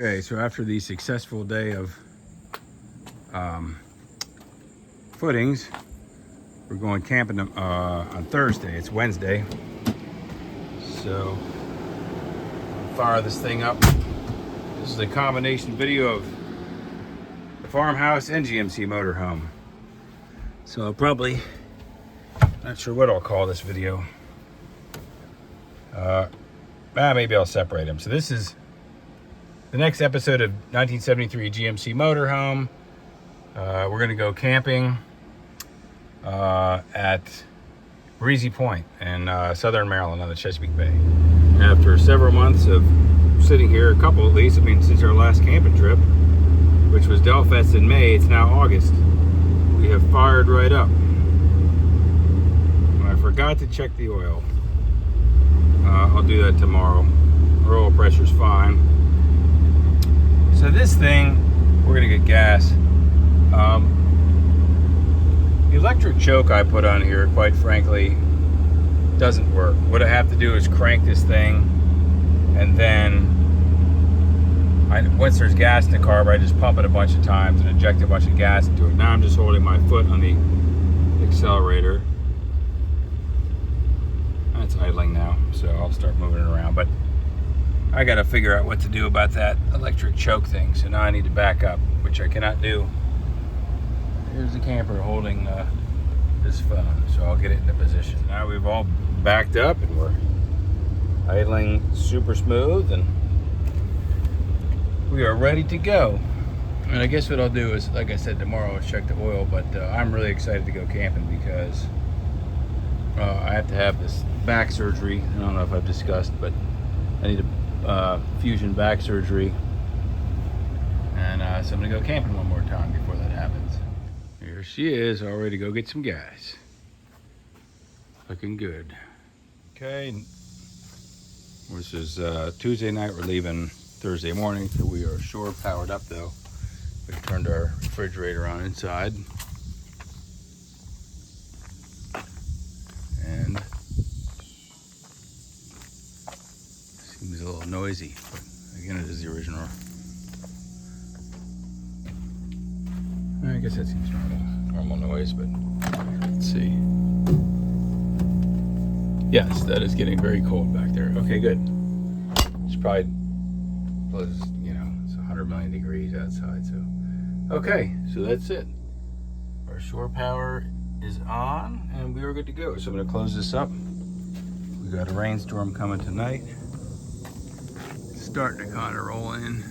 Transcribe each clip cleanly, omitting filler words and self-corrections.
Okay, so after the successful day of footings, we're going camping on Thursday. It's Wednesday, so fire this thing up. This is a combination video of the farmhouse and GMC Motorhome. So I'll probably, not sure what I'll call this video. Maybe I'll separate them. So this is the next episode of 1973 GMC Motorhome. We're gonna go camping at Breezy Point in southern Maryland on the Chesapeake Bay. After several months of sitting here, a couple at least, I mean since our last camping trip, which was Delfest in May, it's now August. We have fired right up. I forgot to check the oil. I'll do that tomorrow. Our oil pressure's fine. So this thing, we're gonna get gas. The electric choke I put on here, quite frankly, doesn't work. What I have to do is crank this thing, and then once there's gas in the carb, I just pump it a bunch of times and inject a bunch of gas into it. Now I'm just holding my foot on the accelerator. It's idling now, so I'll start moving it around. But I got to figure out what to do about that electric choke thing. So now I need to back up, which I cannot do. Here's the camper holding this phone, so I'll get it into position. Now we've all backed up and we're idling super smooth, and we are ready to go. And I guess what I'll do is, like I said, tomorrow I'll check the oil. But I'm really excited to go camping because I have to have this back surgery. I don't know if I've discussed, but I need a fusion back surgery, and so I'm gonna go camping one more time before that happens. Here she is, all ready to go get some gas. Looking good. Okay, this is Tuesday night. We're leaving Thursday morning, so we are shore powered up though. We turned our refrigerator on inside. And seems a little noisy, but again, it is the original. I guess that seems normal noise, but let's see. Yes, that is getting very cold back there. Okay, good. It's probably, you know, it's 100 million degrees outside, so. Okay, so that's it. Our shore power is on, and we are good to go. So I'm gonna close this up. We got a rainstorm coming tonight. It's starting to kind of roll in.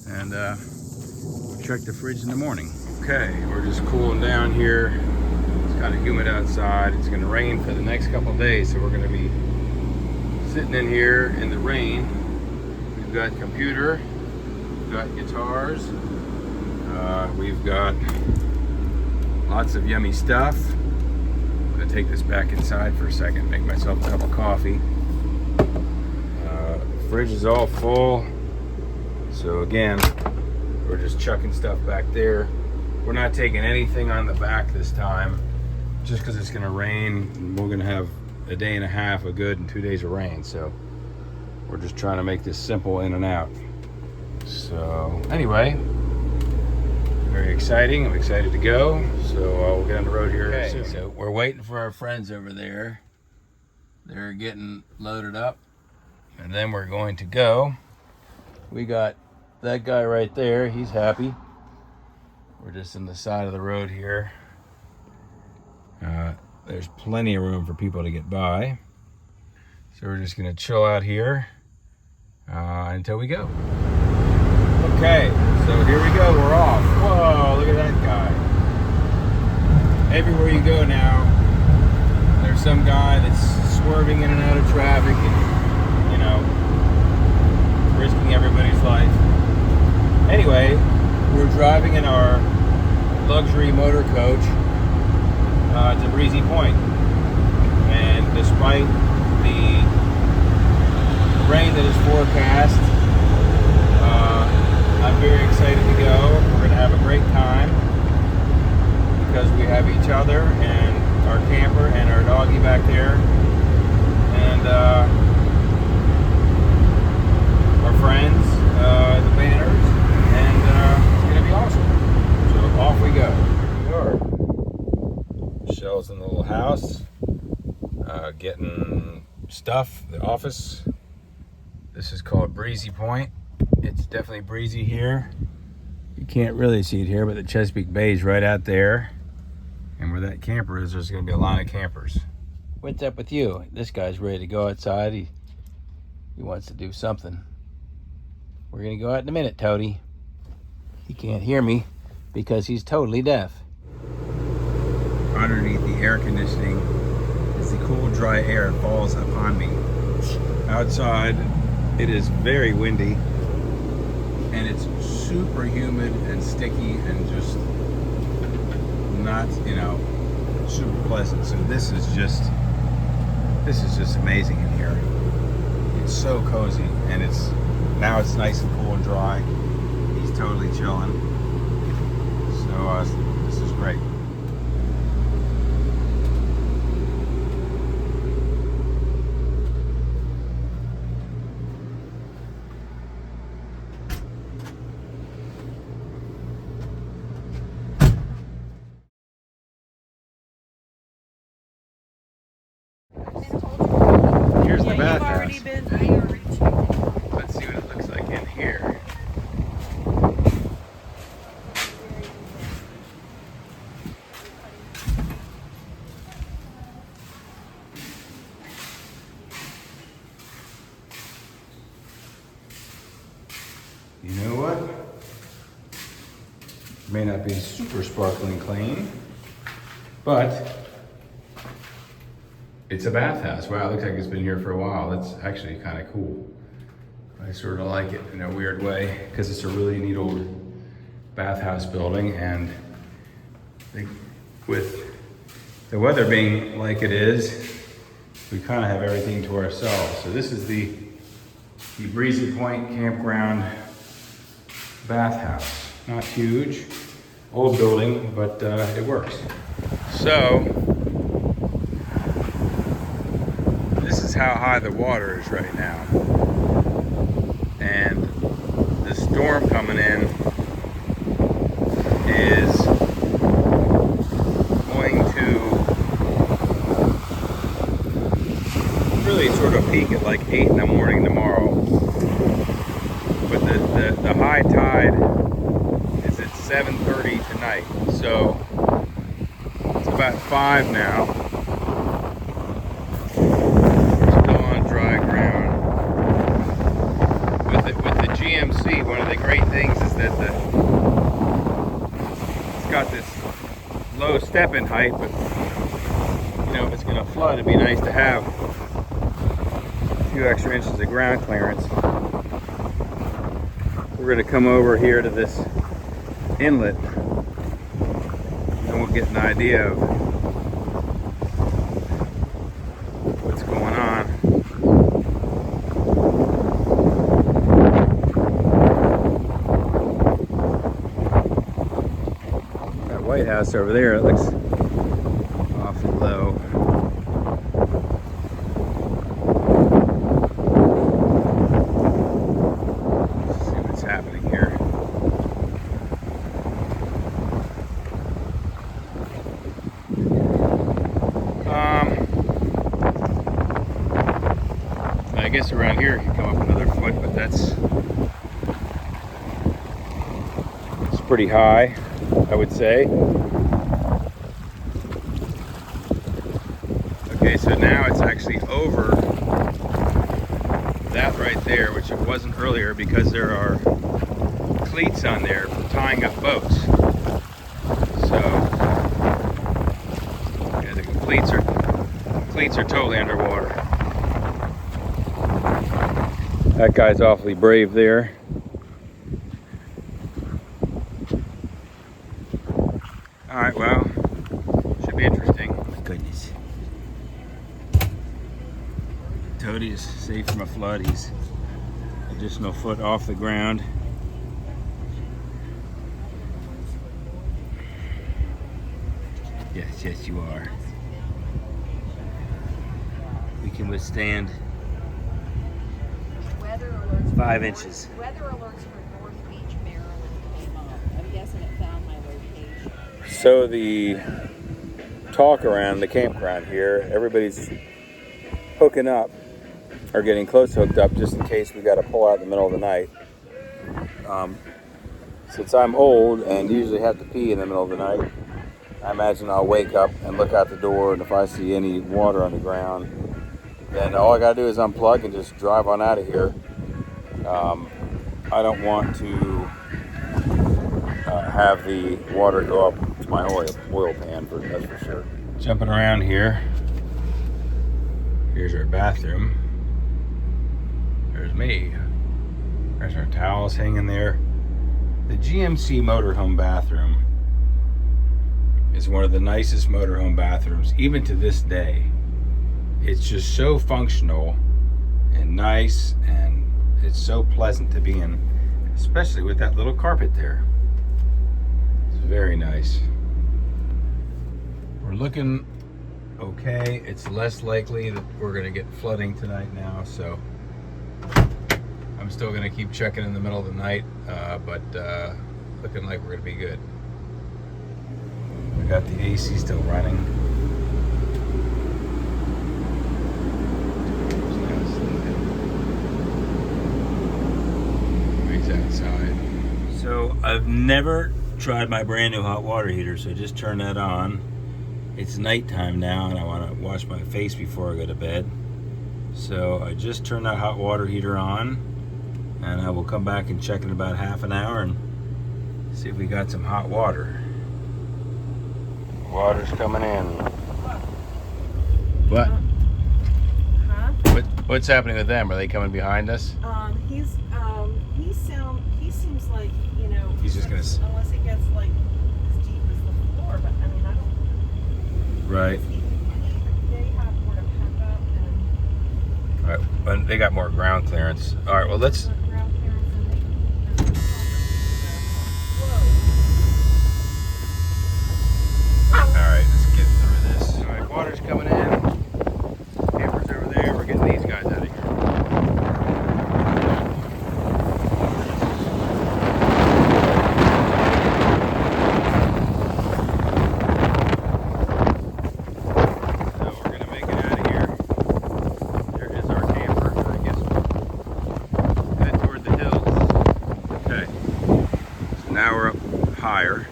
And we'll check the fridge in the morning. Okay, we're just cooling down here. It's kind of humid outside. It's gonna rain for the next couple of days, so we're gonna be sitting in here in the rain. We've got computer, we've got guitars, we've got lots of yummy stuff. I'm gonna take this back inside for a second, make myself a cup of coffee. The fridge is all full. So again, we're just chucking stuff back there. We're not taking anything on the back this time, just because it's gonna rain. And we're gonna have a day and a half of good and 2 days of rain. So we're just trying to make this simple in and out. So anyway, very exciting. I'm excited to go. So we'll get on the road here soon. So we're waiting for our friends over there. They're getting loaded up, and then we're going to go. We got that guy right there. He's happy. We're just in the side of the road here. There's plenty of room for people to get by. So we're just gonna chill out here until we go. Okay, so here we go, we're off. Whoa, look at that guy. Everywhere you go now, there's some guy that's swerving in and out of traffic and, you know, risking everybody's life. Anyway, we're driving in our luxury motor coach to Breezy Point. And despite the rain that is forecast, I'm very excited to go. We're gonna have a great time because we have each other and our camper and our doggy back there. And our friends, the banners, and it's gonna be awesome. So off we go. Here we are. Michelle's in the little house, getting stuff, the office. This is called Breezy Point. It's definitely breezy here. You can't really see it here, but the Chesapeake Bay is right out there. And where that camper is, there's gonna be a line of campers. What's up with you? This guy's ready to go outside. He wants to do something. We're gonna go out in a minute, Toady. He can't hear me because he's totally deaf. Underneath the air conditioning is the cool, dry air that falls upon me. Outside, it is very windy, and it's super humid and sticky and just not, super pleasant. So this is just amazing in here. It's so cozy, and now it's nice and cool and dry. He's totally chilling. So this is great. Here's the bathhouse. Let's see what it looks like in here. You know what? May not be super sparkling clean, but it's a bathhouse. Wow, it looks like it's been here for a while. That's actually kind of cool. I sort of like it in a weird way because it's a really neat old bathhouse building, and with the weather being like it is, we kind of have everything to ourselves. So this is the Breezy Point Campground bathhouse. Not huge, old building, but it works. So this is how high the water is right now. And the storm coming in is going to really sort of peak at like 8 in the morning tomorrow. But the high tide is at 7:30 tonight. So it's about 5 now. GMC, one of the great things is that it's got this low step-in height, but if it's going to flood, it'd be nice to have a few extra inches of ground clearance. We're going to come over here to this inlet, and we'll get an idea of what's going on. White House over there, it looks awfully low. Let's see what's happening here. I guess around here it could come up another foot, but it's pretty high, I would say. Okay, so now it's actually over that right there, which it wasn't earlier because there are cleats on there for tying up boats. So yeah, the cleats are totally underwater. That guy's awfully brave there. All right, well, should be interesting. Oh my goodness. Toady is safe from a flood. He's additional foot off the ground. Yes, you are. We can withstand 5 inches. Weather alerts for North Beach, Maryland came up. I'm guessing it found my location. So the talk around the campground here, everybody's hooking up or getting close to hooked up just in case we got to pull out in the middle of the night. Since I'm old and usually have to pee in the middle of the night, I imagine I'll wake up and look out the door, and if I see any water on the ground, then all I gotta do is unplug and just drive on out of here. I don't want to have the water go up to my oil pan, that's for sure. Jumping around here. Here's our bathroom. There's me. There's our towels hanging there. The GMC Motorhome bathroom is one of the nicest motorhome bathrooms, even to this day. It's just so functional and nice, and it's so pleasant to be in, especially with that little carpet there. It's very nice. We're looking okay. It's less likely that we're gonna get flooding tonight now, so I'm still gonna keep checking in the middle of the night, but looking like we're gonna be good. We got the AC still running. Right outside. So I've never tried my brand new hot water heater, so just turn that on. It's nighttime now and I want to wash my face before I go to bed. So I just turned that hot water heater on, and I will come back and check in about half an hour and see if we got some hot water. Water's coming in. What? What's happening with them? Are they coming behind us? He seems like, you know, He's just gonna unless it gets like as deep as the floor, but I mean, I don't. Right. They have more to pack up and. All right, but they got more ground clearance. All right, well let's. Alright, let's get through this. Alright, water's coming in. Campers over there. We're getting these guys out of here. So we're gonna make it out of here. There is our camper. I guess we'll head toward the hills. Okay. So now we're up higher.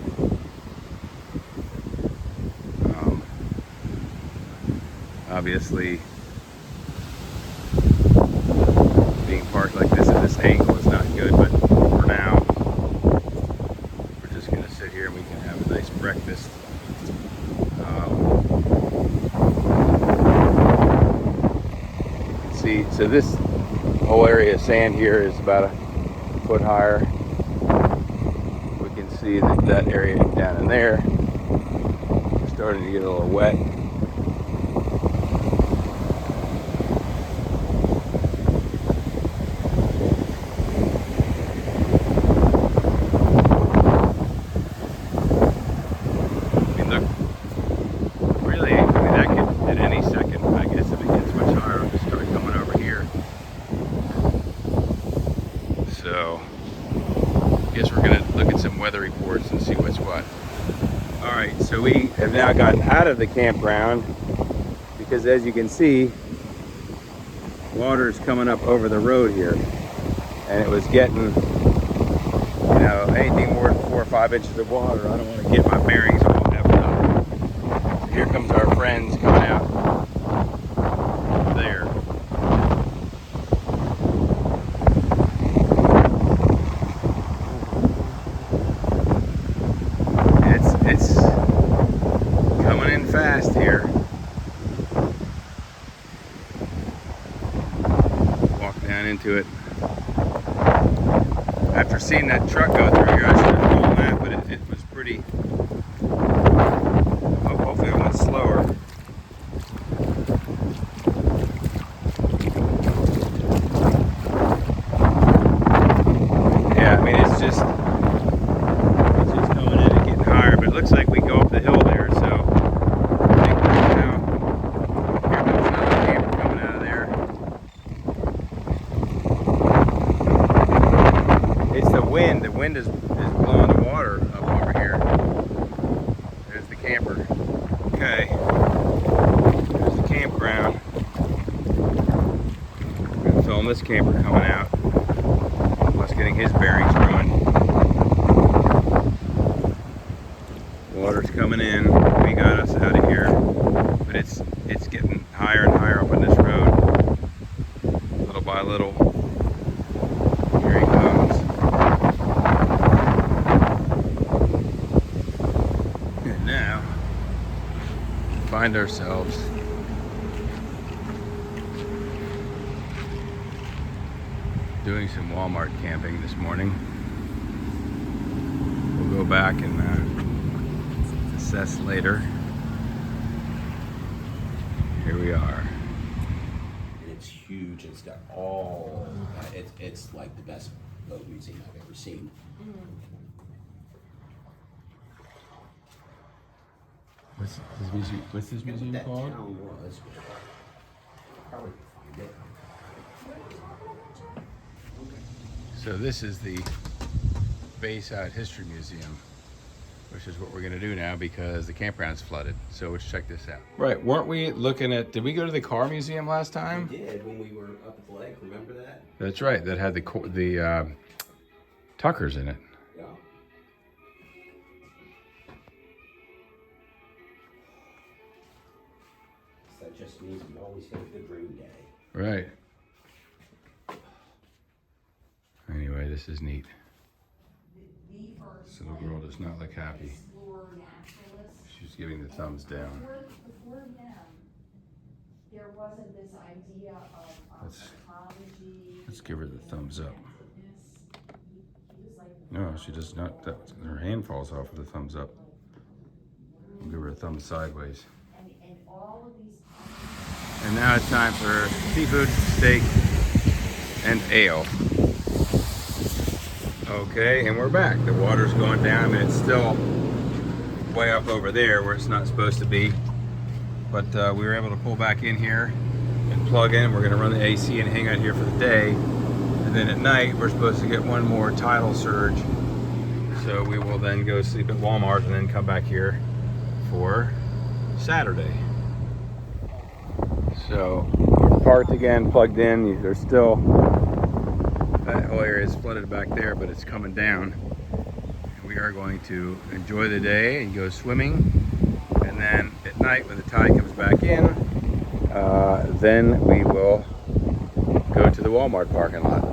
Obviously, being parked like this at this angle is not good, but for now, we're just going to sit here and we can have a nice breakfast. See, so this whole area of sand here is about a foot higher. We can see that area down in there is starting to get a little wet. So, I guess we're gonna look at some weather reports and see what's what. All right, so we have now gotten out of the campground because, as you can see, water is coming up over the road here, and it was getting, you know, anything more than 4 or 5 inches of water. I don't want to get my bearings all effed up. So here comes our friends coming out there. It's coming in fast here. Walk down into it. After seeing that truck go through here, I should have told that, but it was pretty. Hopefully it went slower. Yeah, I mean it's just going in and getting higher, but it looks like we go up the hill there, so I think we're now. Here comes another camper coming out of there. It's the wind. The wind is blowing the water up over here. There's the camper. Okay. There's the campground. I'm gonna film this camper coming out. Plus getting his bearings ruined. Water's coming in. We got us out of here. But it's getting higher and higher up on this road. Little by little. Here he comes. And now, find ourselves doing some Walmart camping this morning. We'll go back and assess later. Here we are. It's huge. It's got all. It's like the best boat museum I've ever seen. What's this museum That called? town was. Probably find it. So this is the Bayside History Museum, which is what we're gonna do now because the campground's flooded. So let's check this out. Right, weren't we looking at, did we go to the car museum last time? We did when we were up at the lake. Remember that? That's right, that had the Tuckers in it. Yeah. So that just means we always have a good rain day. Right. Anyway, this is neat. This little girl does not look happy. She's giving the thumbs down. Before them, there wasn't this idea of ecology. Let's give her the thumbs up. No, she does not. Her hand falls off with the thumbs up. We'll give her a thumb sideways. And all of these. And now it's time for seafood, steak, and ale. Okay, and we're back. The water's going down, and it's still way up over there where it's not supposed to be. But we were able to pull back in here and plug in. We're going to run the AC and hang out here for the day. And then at night, we're supposed to get one more tidal surge. So we will then go sleep at Walmart and then come back here for Saturday. So we're parked again, plugged in. There's still, that whole area is flooded back there, but it's coming down. We are going to enjoy the day and go swimming. And then at night when the tide comes back in, then we will go to the Walmart parking lot.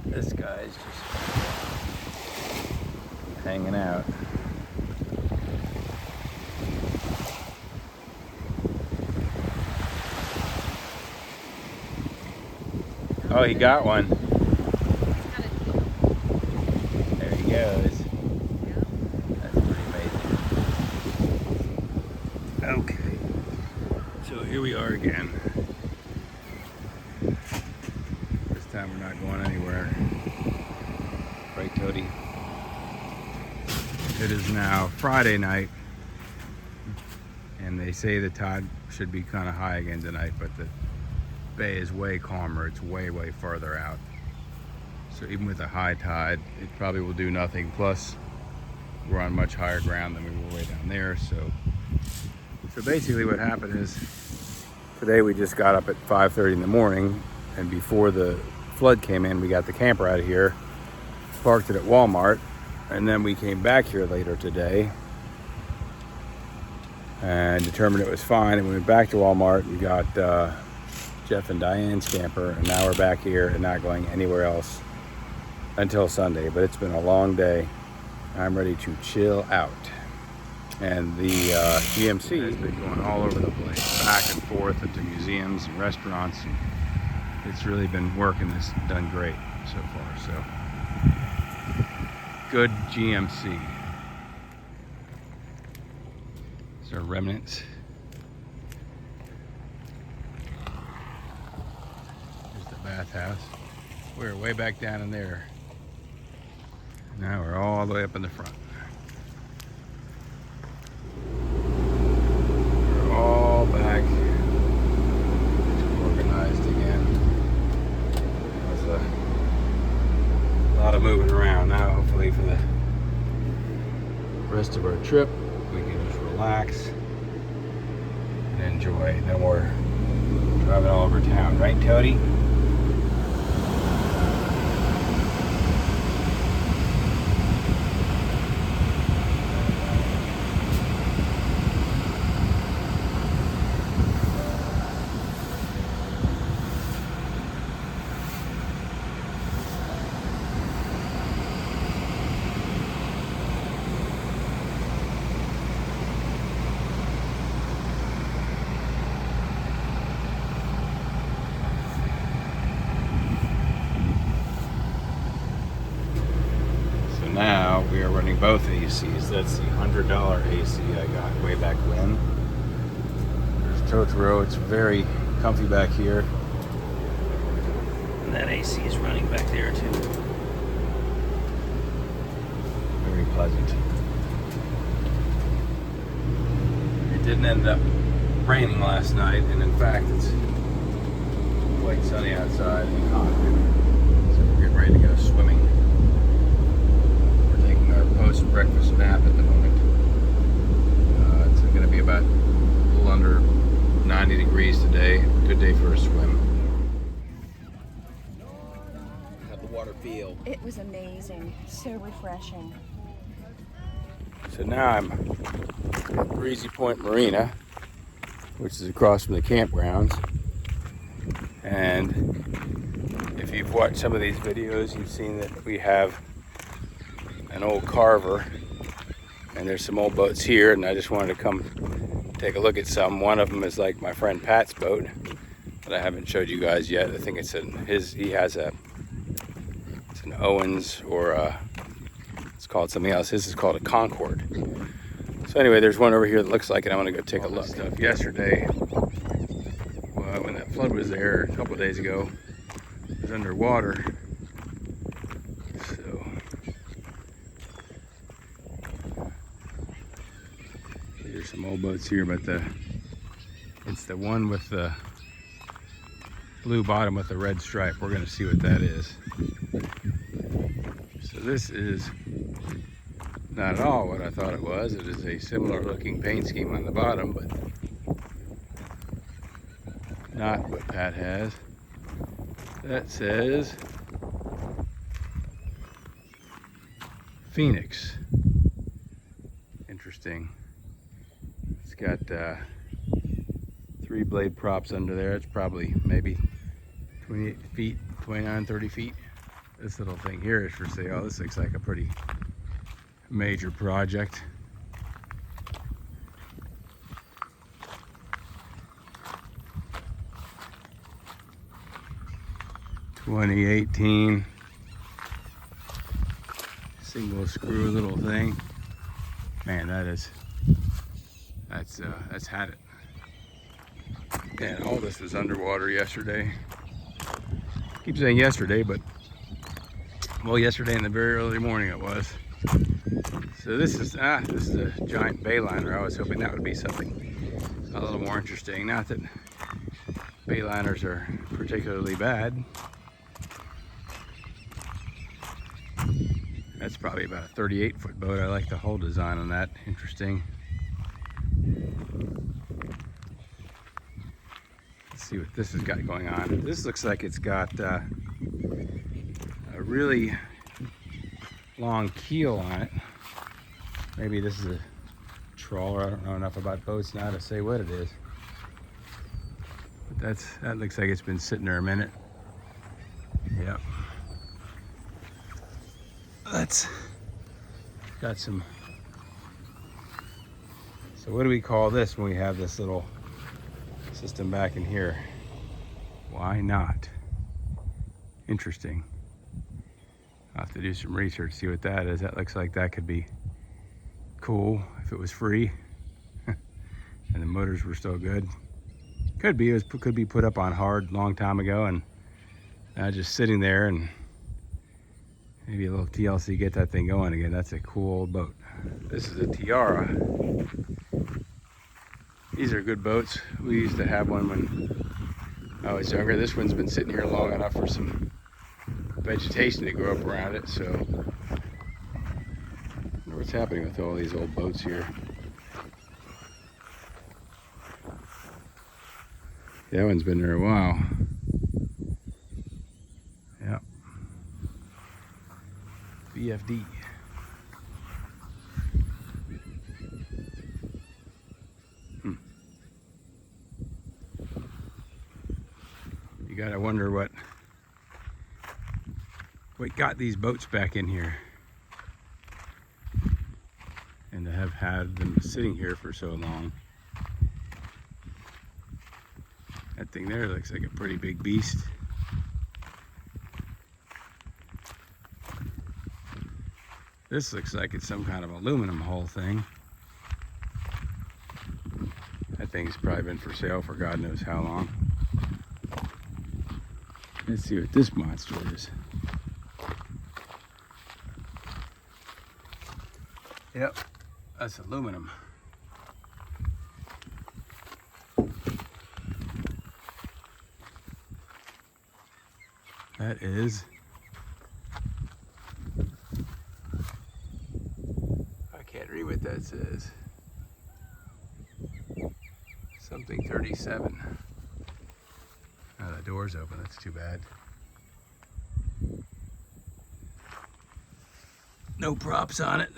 This guy's just hanging out. Oh, he got one. There he goes. That's pretty amazing. Okay. So here we are again. This time we're not going anywhere. Right, Toady? It is now Friday night. And they say the tide should be kind of high again tonight, but the bay is way calmer. It's way farther out, so even with a high tide it probably will do nothing. Plus we're on much higher ground than we were way down there. So basically what happened is today we just got up at 5:30 in the morning, and before the flood came in we got the camper out of here, parked it at Walmart, and then we came back here later today and determined it was fine, and we went back to Walmart. We got Jeff and Diane's camper, and now we're back here and not going anywhere else until Sunday. But it's been a long day. I'm ready to chill out. And the GMC has been going all over the place, back and forth into museums and restaurants, and it's really been working. It's done great so far. So good GMC. These are remnants. Bathhouse. We're way back down in there. Now we're all the way up in the front. We're all back of our trip. We can just relax and enjoy. No more driving all over town, right, Toady? Now we are running both ACs. That's the $100 AC I got way back when. There's Totoro. It's very comfy back here. And that AC is running back there too. Very pleasant. It didn't end up raining last night, and in fact it's quite sunny outside and hot. So we're getting ready to go swimming. Post-breakfast nap at the moment. It's going to be about a little under 90 degrees today. Good day for a swim. How'd the water feel? It was amazing. So refreshing. So now I'm at Breezy Point Marina, which is across from the campgrounds. And if you've watched some of these videos, you've seen that we have an old carver, and there's some old boats here, and I just wanted to come take a look at some. One of them is like my friend Pat's boat that I haven't showed you guys yet. I think it's he has it's an Owens, or it's called something else. His is called a Concord. So anyway, there's one over here that looks like it. I want to go take a look. Yesterday, when that flood was there a couple of days ago, it was underwater. There's some old boats here, but it's the one with the blue bottom with the red stripe. We're going to see what that is. So this is not at all what I thought it was. It is a similar looking paint scheme on the bottom, but not what Pat has. That says Phoenix. Interesting. It's got 3 blade props under there. It's probably maybe 28 feet, 29, 30 feet. This little thing here is for sale. This looks like a pretty major project. $2018 single screw little thing. Man, that's had it. And all this was underwater yesterday. I keep saying yesterday, but well, yesterday in the very early morning it was. So this is a giant bayliner. I was hoping that would be something a little more interesting. Not that bayliners are particularly bad. That's probably about a 38-foot boat. I like the hull design on that. Interesting. Let's see what this has got going on. This looks like it's got a really long keel on it. Maybe this is a trawler. I don't know enough about boats now to say what it is. But that looks like it's been sitting there a minute. Yep. That's got some. So what do we call this when we have this little system back in here? Why not? Interesting. I'll have to do some research, see what that is. That looks like that could be cool if it was free and the motors were still good. Could be. It could be put up on hard long time ago and just sitting there, and maybe a little TLC get that thing going again. That's a cool old boat. This is a Tiara. These are good boats. We used to have one when I was younger. This one's been sitting here long enough for some vegetation to grow up around it, so What's happening with all these old boats here? That one's been there a while. Yep. BFD. You gotta wonder what got these boats back in here, and to have had them sitting here for so long. That thing there looks like a pretty big beast. This looks like it's some kind of aluminum hull thing. That thing's probably been for sale for God knows how long. Let's see what this monster is. Yep, that's aluminum. That is, I can't read what that says. Something 37. Oh, the door's open, that's too bad. No props on it.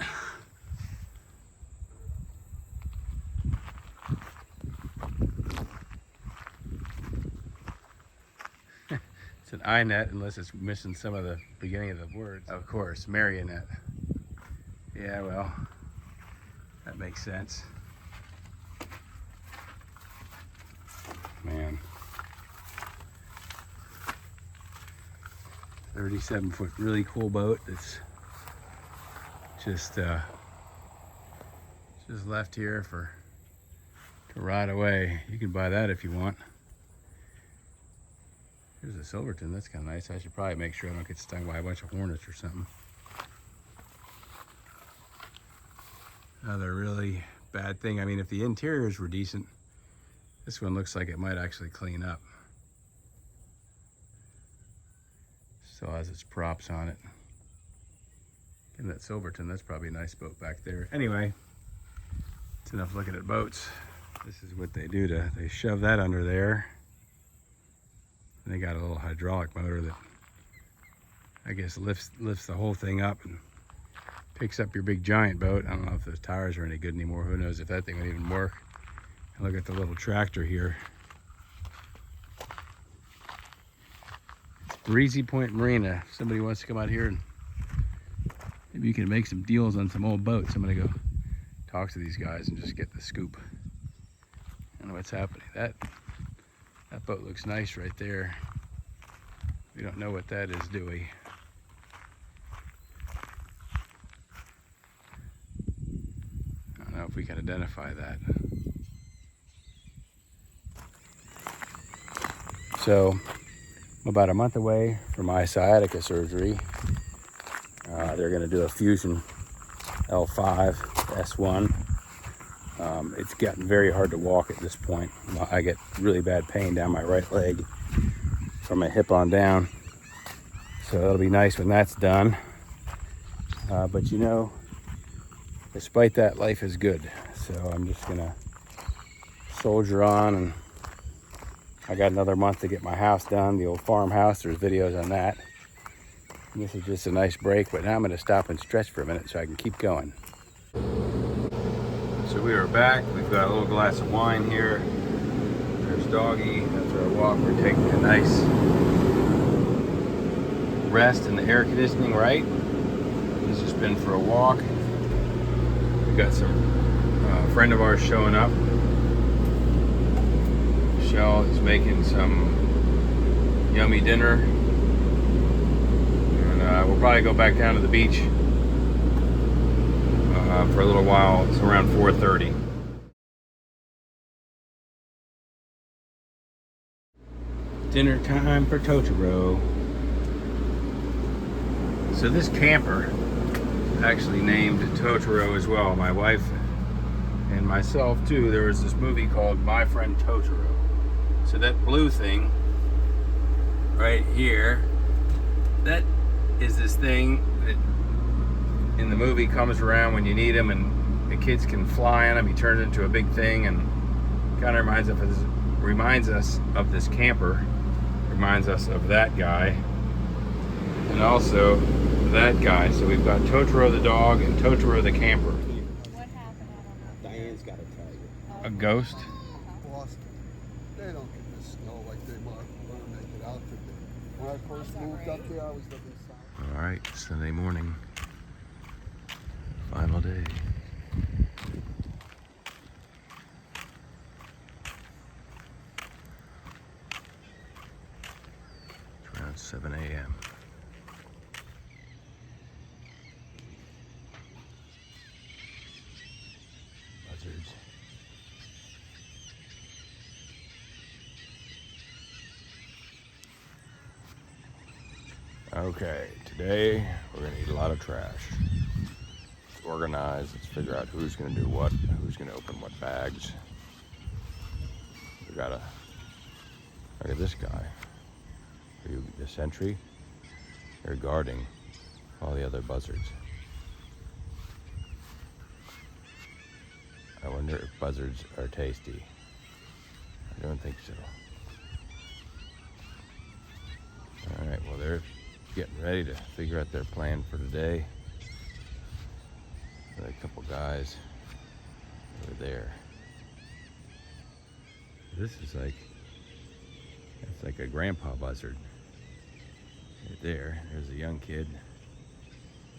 It's an I-net unless it's missing some of the beginning of the words. Of course, marionette. Yeah, well, that makes sense. Man. 37-foot really cool boat that's just left here to ride away. You can buy that if you want. Here's a Silverton, that's kind of nice. I should probably make sure I don't get stung by a bunch of hornets or something. Another really bad thing. I mean, if the interiors were decent, this one looks like it might actually clean up. Still has its props on it. And that Silverton, that's probably a nice boat back there. Anyway, it's enough looking at boats. This is what they do they shove that under there. And they got a little hydraulic motor that I guess lifts the whole thing up and picks up your big giant boat. I don't know if those tires are any good anymore. Who knows if that thing would even work. And look at the little tractor here. It's Breezy Point Marina. If somebody wants to come out here and maybe you can make some deals on some old boats. I'm gonna go talk to these guys and just get the scoop. I don't know what's happening. That boat looks nice right there. We don't know what that is, do we? I don't know if we can identify that. So, I'm about a month away from my sciatica surgery. They're going to do a Fusion L5 S1. It's gotten very hard to walk at this point. I get really bad pain down my right leg from my hip on down. So it'll be nice when that's done. But you know, despite that, life is good. So I'm just gonna soldier on, and I got another month to get my house done, the old farmhouse. There's videos on that. And this is just a nice break, but now I'm gonna stop and stretch for a minute so I can keep going. So we are back. We've got a little glass of wine here. There's Doggy. After our walk, we're taking a nice rest in the air conditioning, right? He's just been for a walk. We've got some friend of ours showing up. Michelle is making some yummy dinner. And we'll probably go back down to the beach for a little while. It's around 4:30. Dinner time for Totoro. So this camper actually named Totoro as well. My wife and myself too. There was this movie called My Friend Totoro. So that blue thing right here, that is this thing that in the movie comes around when you need him, and the kids can fly on him. He turns into a big thing, and kind of reminds us of this camper. Reminds us of that guy, and also that guy. So we've got Totoro the dog and Totoro the camper. What happened? I don't know. Diane's got to tell you. A ghost. Lost. They don't get the snow like they want to make it out today. When I first moved up there, I was living south. All right, Sunday morning, final day. It's around 7 a.m. Buzzards. Okay, today we're gonna eat a lot of trash. Let's organize, let's figure out who's gonna do what, who's gonna open what bags. We gotta, look at this guy. Are you the sentry? You're guarding all the other buzzards. I wonder if buzzards are tasty. I don't think so. All right, well, they're getting ready to figure out their plan for today. Got a couple guys over there. This is like, it's like a grandpa buzzard. Right there, there's a young kid.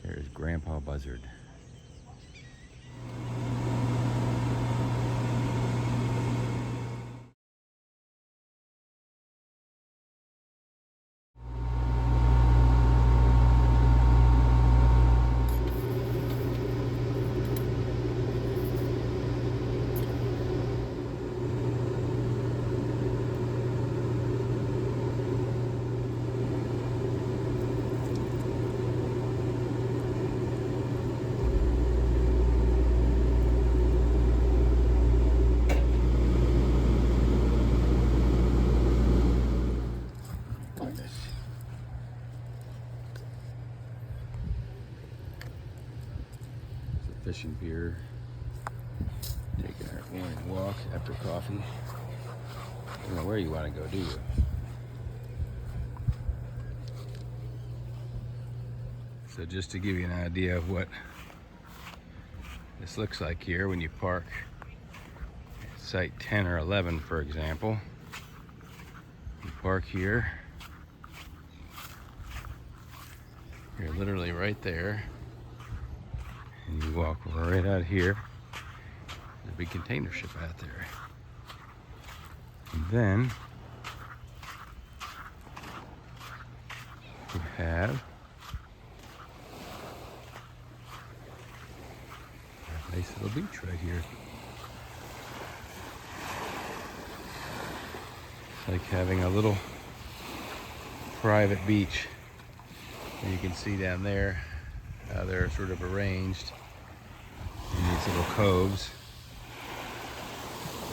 There's grandpa buzzard. Fishing pier, taking our morning walk after coffee. I don't know where you want to go, do you? So just to give you an idea of what this looks like here when you park at site 10 or 11, for example. You park here. You're literally right there. And you walk right out here. There's a big container ship out there. And then you have a nice little beach right here. It's like having a little private beach. And you can see down there how they're sort of arranged in these little coves.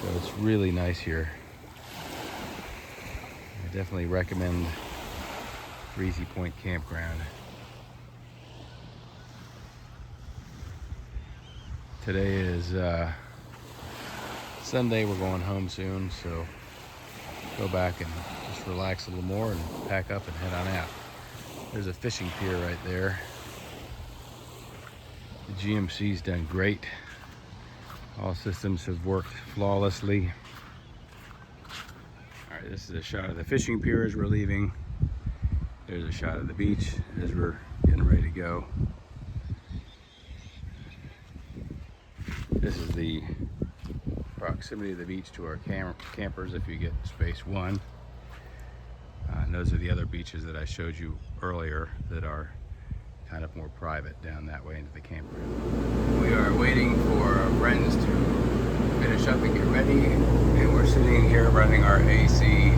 So it's really nice here. I definitely recommend Breezy Point Campground. Today is Sunday. We're going home soon, so go back and just relax a little more and pack up and head on out. There's a fishing pier right there. The GMC's done great. All systems have worked flawlessly. All right, this is a shot of the fishing pier as we're leaving. There's a shot of the beach as we're getting ready to go. This is the proximity of the beach to our campers if you get space 1. And those are the other beaches that I showed you earlier that are kind of more private down that way into the campground. We are waiting for our friends to finish up and get ready, and we're sitting here running our AC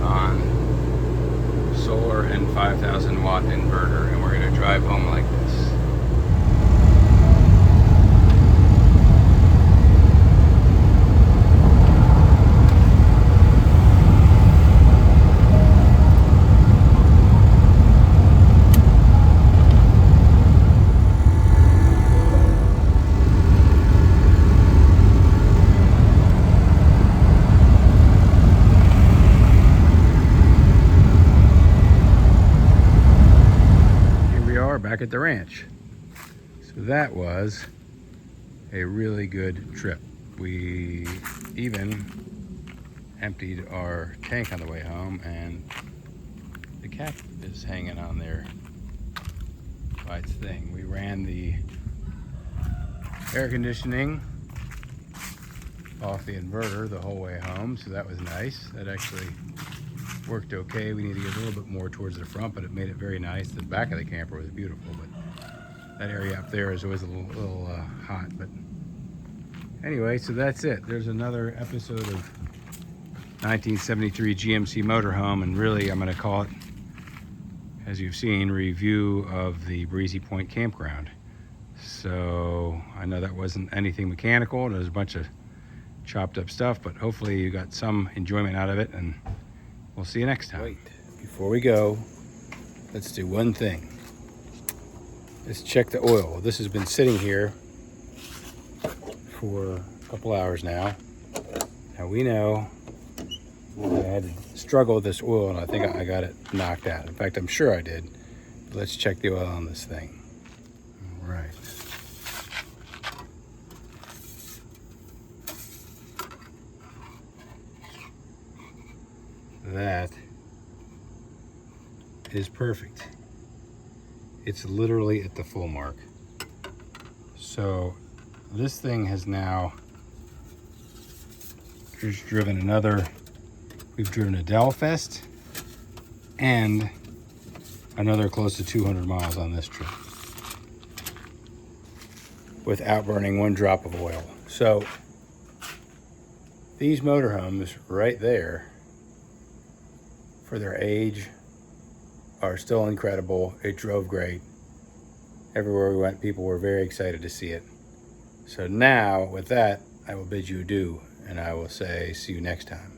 on solar and 5,000 watt inverter, and we're going to drive home like this. the ranch. So that was a really good trip. We even emptied our tank on the way home, and the cat is hanging on there by its thing. We ran the air conditioning off the inverter the whole way home, so that was nice. That actually worked okay. We need to get a little bit more towards the front, but it made it very nice. The back of the camper was beautiful, but that area up there is always a little hot. But anyway, so that's it. There's another episode of 1973 GMC Motorhome, and really I'm going to call it, as you've seen, review of the Breezy Point Campground. So I know that wasn't anything mechanical. There's a bunch of chopped up stuff, but hopefully you got some enjoyment out of it, and we'll see you next time. Wait, before we go, let's do one thing. Let's check the oil. This has been sitting here for a couple hours now. Now we know I had to struggle with this oil, and I think I got it knocked out. In fact, I'm sure I did. But let's check the oil on this thing. All right. That is perfect. It's literally at the full mark. So this thing has now just driven another, we've driven a Delfest and another close to 200 miles on this trip without burning one drop of oil. So these motorhomes right there, for their age, are still incredible. It drove great. Everywhere we went, people were very excited to see it. So now, with that, I will bid you adieu, and I will say see you next time.